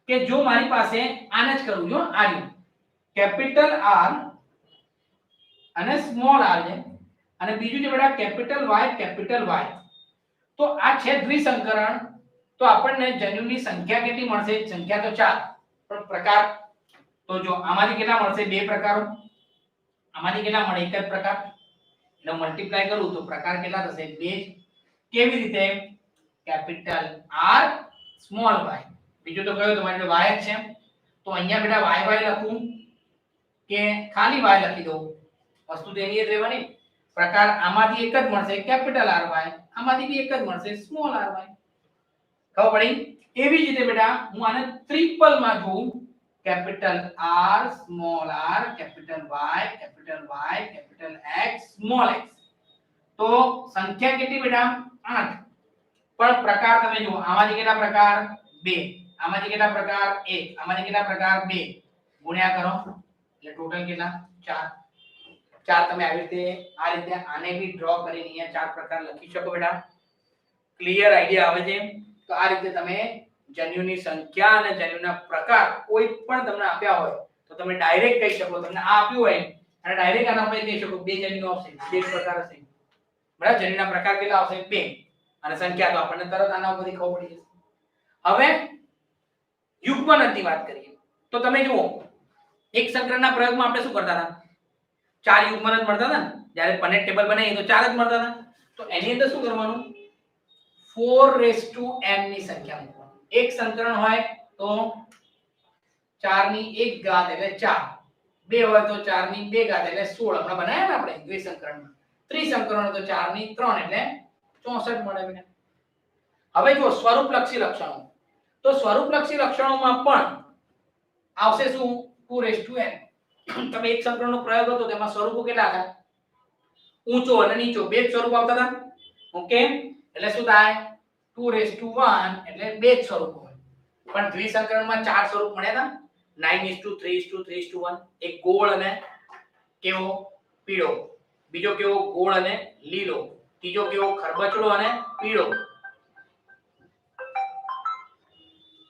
કે જો મારી પાસે આને જ કરું છું, આ જો કેપિટલ R અને સ્મોલ r છે, અને બીજું છે બેટા કેપિટલ Y કેપિટલ Y. તો આ છે દ્વિસંકરણ. તો આપણને જન્યુની સંખ્યા કેટલી મળશે? સંખ્યા તો 4, પણ પ્રકાર તો જો આમાંથી કેટલા મળશે? બે પ્રકારો. આમાંથી કેટલા મળે? એક જ પ્રકાર. એટલે મલ્ટીપ્લાય કરું તો પ્રકાર કેટલા થશે? બે. કેવી રીતે? કેપિટલ R સ્મોલ y બીજું તો કયો તમારી જોડે y જ છે, તો અહીંયા બેટા y લખું કે ખાલી y લખી દઉં, વસ્તુ તેની જ રહેવાની, પ્રકાર આમાંથી એક જ મળશે કેપિટલ RY, આમાંથી બી એક જ મળશે સ્મોલ ry. ખબર પડી? એવી જ રીતે બેટા હું આને ટ્રિપલ માં જોઉં, capital R small r, capital Y capital Y capital X small x, તો સંખ્યા કેટલી બેટા 8, પણ પ્રકાર તમે જુઓ, આમાંથી કેટલા પ્રકાર 2, આમાંથી કેટલા પ્રકાર 1, આમાંથી કેટલા પ્રકાર 2, ગુણ્યા કરો એટલે ટોટલ કેટલા 4. તમે આ રીતે આને બી ડ્રો કરીને અહીંયા 4 પ્રકાર લખી શકો બેટા. ક્લિયર આઈડિયા આવે છે? તો આ રીતે તમે જન્યુની સંખ્યા અને જન્યુના પ્રકાર કોઈ પણ તમને આપ્યા હોય તો તમે ડાયરેક્ટ કહી શકો, તમને આ આપ્યું હોય અને ડાયરેક્ટ આના પર કહી શકો બે જન્યુ આવશે, બે પ્રકાર હશે, બરાબર? જન્યુના પ્રકાર કેટલા આવશે? 2, અને સંખ્યા તો આપણને તરત આના ઉપરથી ખબર પડી જશે. હવે યુગ્મનની વાત કરીએ તો તમે જુઓ, એક સંકરણના પ્રયોગમાં આપણે શું કરતા હતા? 4 યુગ્મન જ મળતા હતા ને, જ્યારે પનેટ ટેબલ બનાવીએ તો 4 જ મળતા હતા. તો એની અંદર શું કરવાનું? 4n ની સંખ્યા મૂકવાની. એક સંકરણ હોય તો 4 ની 1 ઘાત એટલે 4, બે હોય તો 4 ની 2 ઘાત એટલે 16. હમણાં બનાવ્યા ને આપણે દ્વિસંકરણમાં. ત્રિસંકરણ તો 4 ની 3 એટલે 64 મળે બેટા. હવે જો સ્વરૂપલક્ષી લક્ષણો, તો સ્વરૂપલક્ષી લક્ષણોમાં પણ આવશે શું? 2n. તમે એક સંકરણનો પ્રયોગ હતો તેમાં સ્વરૂપો કેટલા હતા? ઊંચો અને નીચો બે જ સ્વરૂપ આવતા હતા. ઓકે, એટલે શું થાય? 2n એટલે બે જ સ્વરૂપો હોય. પણ દ્વિસંકરણમાં 4 સ્વરૂપ મળ્યા હતા, 9:3:3:1. એક ગોળ અને કેવો? પીળો. બીજો કેવો? ગોળ અને લીલો. ત્રીજો કેવો? ખરબચડો અને પીળો.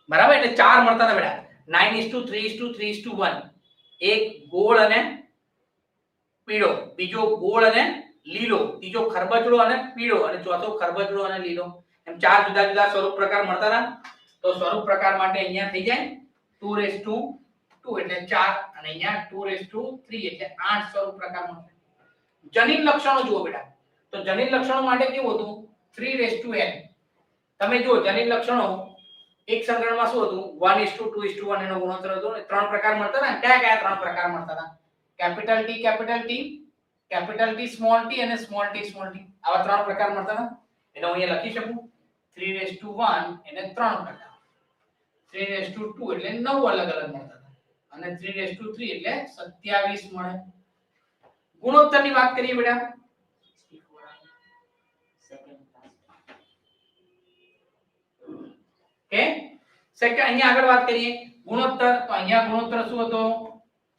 બરાબર? એટલે 4 મળતા હતા બેટા. 9:3:3:1. એક ગોળ અને પીળો, બીજો ગોળ અને લીલો, ત્રીજો ખરબચડો અને પીળો, અને ચોથો ખરબચડો અને લીલો. એમ 4 જુદા જુદા સ્વરૂપ પ્રકાર મળતા હતા. તો સ્વરૂપ પ્રકાર માટે અહીંયા થઈ જાય 2:2 એટલે 4, અને અહીંયા 2:3 એટલે 8 સ્વરૂપ પ્રકાર મળશે. જનીન લક્ષણો જુઓ બેટા, તો જનીન લક્ષણો માટે કેવું હતું? 3:n. તમે જુઓ જનીન લક્ષણો એક સંકરણમાં શું હતું? 1:2:1 એનો ગુણોત્તર હતો ને 3 પ્રકાર મળતા હતા. કયા કયા 3 પ્રકાર મળતા હતા? Capital T capital T, capital T small t અને સ્મોલ t સ્મોલ t. આવા 3 પ્રકાર મળતા હતા. એટલે હું અહીંયા લખી શકું 3:1 એટલે 3 પ્રકાર, 3:2 એટલે 9 અલગ અલગ મળતા હતા, અને 3:3 એટલે 27 મળે. ગુણોત્તરની વાત કરીએ બેટા, કે સેકન્ડ અહીંયા આગળ વાત કરીએ ગુણોત્તર, તો અહીંયા ગુણોત્તર શું હતો?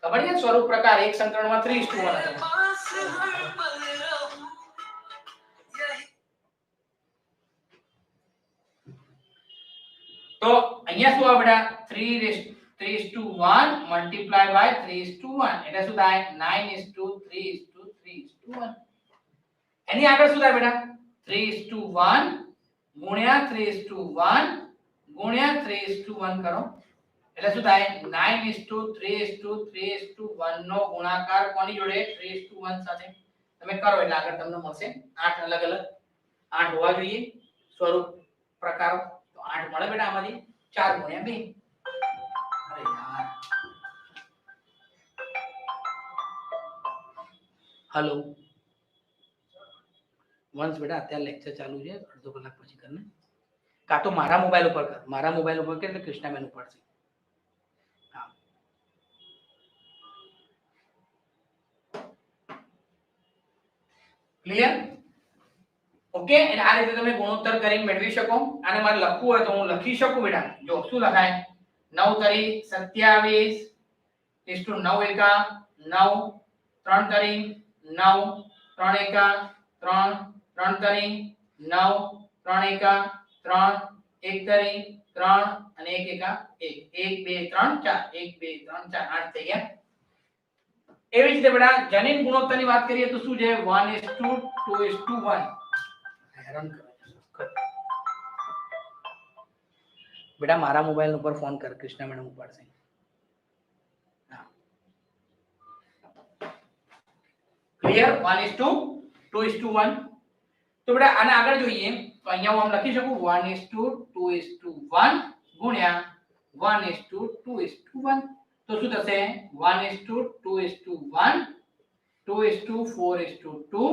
ખબર છે? સ્વરૂપ પ્રકાર એક સંકરણમાં 3:1 હતો. તો અહીંયા શું આવે બેટા? 3:1 મલ્ટીપ્લાય બાય 3:1 એટલે શું થાય? 9:3:3:1. એની આગળ શું થાય બેટા? 3:1 ગુણ્યા 3:1 ગુણ્યા 3:1 કરો એટલે શું થાય? 9:3:3:1 નો ગુણાકાર કોની જોડે? 3:1 સાથે. તમે કરો એટલે આગળ તમને મળશે 8 અલગ અલગ 8 હોવા જોઈએ સ્વરૂપ પ્રકારો. તો 8 મળે બેટા આમાંથી 4 ગુણ્યા 2. અરે યાર, હેલો વંશ બેટા, અત્યારે લેક્ચર ચાલુ છે, અડધો કલાક પછી કરને. કા તો મારા મોબાઈલ ઉપર કર, મારા મોબાઈલ ઉપર કે એટલે કૃષ્ણાબેન ઉપર છે. હા, ક્લિયર? ઓકે, એટલે આ રીતે તમે ગુણોત્તર કરીને મેળવી શકો. આને મારે લખવું હોય તો હું લખી શકું બેટા. જો શું લખાય? 9:27 9 9 3 9 3 3 3 9 3 3 1 3 અને 1 1 2 3 4 1 2 3 4 8 થઈ ગયા. એવી જ રીતે બેટા જનીન ગુણોત્તરની વાત કરીએ તો શું છે? 1:2:1. હેરાન કરે બેટા, મારા મોબાઈલ ઉપર ફોન કર, કૃષ્ણા મેડમ ઉપાડશે. હા, ક્લિયર? 1:2:1. તો બેટા આને આગળ જોઈએ તો અહીંયા હું આમ લખી શકું 1:2:1 ગુણ્યા 1:2:1 તો શું થશે 1:2:1 2:4:2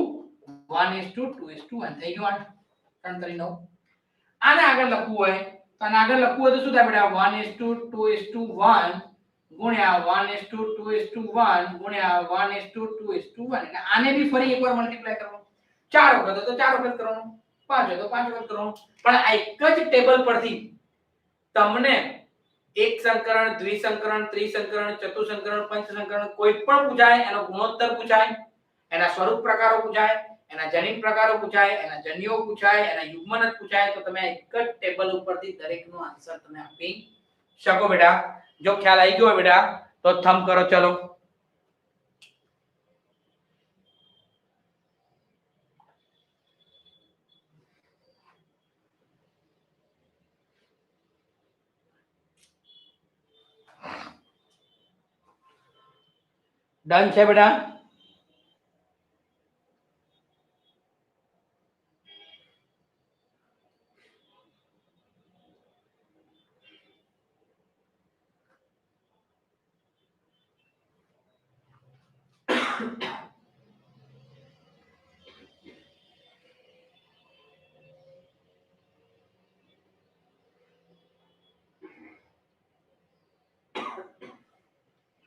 1:2:1 થઈ ગયું 8 3 9 આને આગળ લખવું હોય તો આને આગળ લખવું હોય તો શું થાય બેટા 1:2:1 ગુણ્યા 1:2:1 ગુણ્યા 1:2:1 એટલે આને બી ફરી એકવાર મલ્ટીપ્લાય કરવાનું 4 વખત તો 4 વખત કરવાનું 5 હોય તો 5 વખત કરવાનું પણ આ એક જ ટેબલ પરથી તમને એક સંકરણ દ્વિસંકરણ ત્રિસંકરણ ચતુસંકરણ પંચસંકરણ કોઈ પણ પૂછાય એનો ગુણોત્તર પૂછાય એના સ્વરૂપ પ્રકારો પૂછાય એના જનિત પ્રકારો પૂછાય એના જન્યો પૂછાય એના યુગ્મનક પૂછાય તો તમે એક જ ટેબલ ઉપરથી દરેકનો આન્સર તમે આપી શકો બેટા જો ખ્યાલ આવી ગયો બેટા તો થંબ કરો ચલો ડન છે બેટા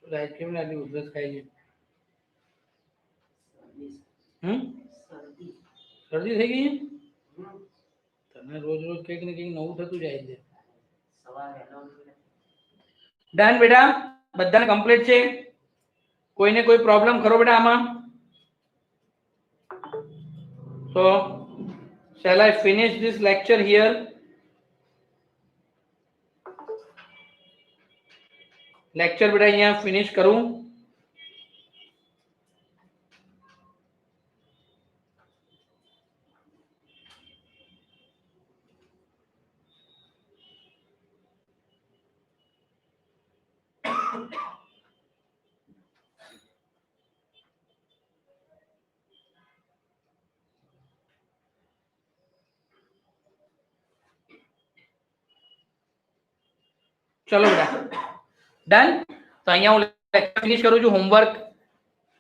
લાઈટ કેમ લાગી ઉધરસ ખાઈ છે શરદી થઈ ગઈ તને રોજ રોજ કંઈક ને કંઈક નવું થતું જાય છે ડન બેટા બધાને કમ્પ્લીટ છે કોઈને કોઈ પ્રોબ્લેમ ખરો બેટા આમાં so shall I finish this lecture here lecture બેટા અહીંયા ફિનિશ કરું ચલો બેટા ડન તો અહીંયા હું લેક્ચર ફિનિશ કરું છું હોમવર્ક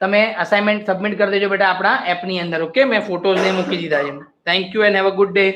તમે અસાઇનમેન્ટ સબમિટ કરી દેજો બેટા આપણા એપ ની અંદર ઓકે મેં ફોટોઝ ને મૂકી દીધા છે thank you and have a good day